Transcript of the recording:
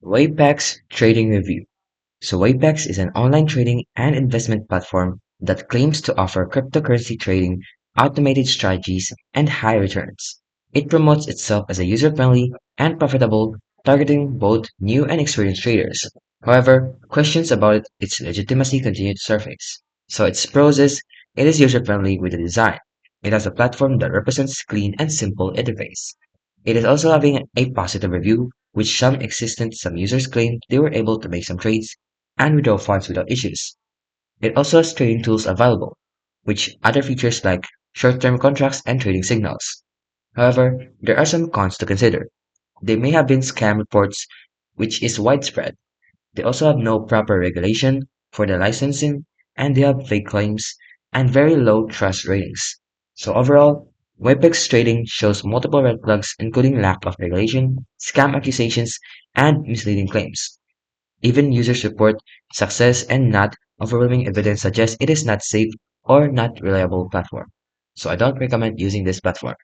WapEx Trading Review. So WapEx is an online trading and investment platform that claims to offer cryptocurrency trading, automated strategies, and high returns. It promotes itself as a user-friendly and profitable, targeting both new and experienced traders. However, questions about its legitimacy continue to surface. So its pros is it is user-friendly with the design. It has a platform that represents clean and simple interface. It is also having a positive review, which some users claim they were able to make some trades and withdraw funds without issues. It also has trading tools available, which other features like short-term contracts and trading signals. However, there are some cons to consider. They may have been scam reports, which is widespread. They also have no proper regulation for the licensing, and they have fake claims and very low trust ratings. So overall, WebEx trading shows multiple red flags including lack of regulation, scam accusations, and misleading claims. Even users report success and not overwhelming evidence suggests it is not safe or not reliable platform. So I don't recommend using this platform.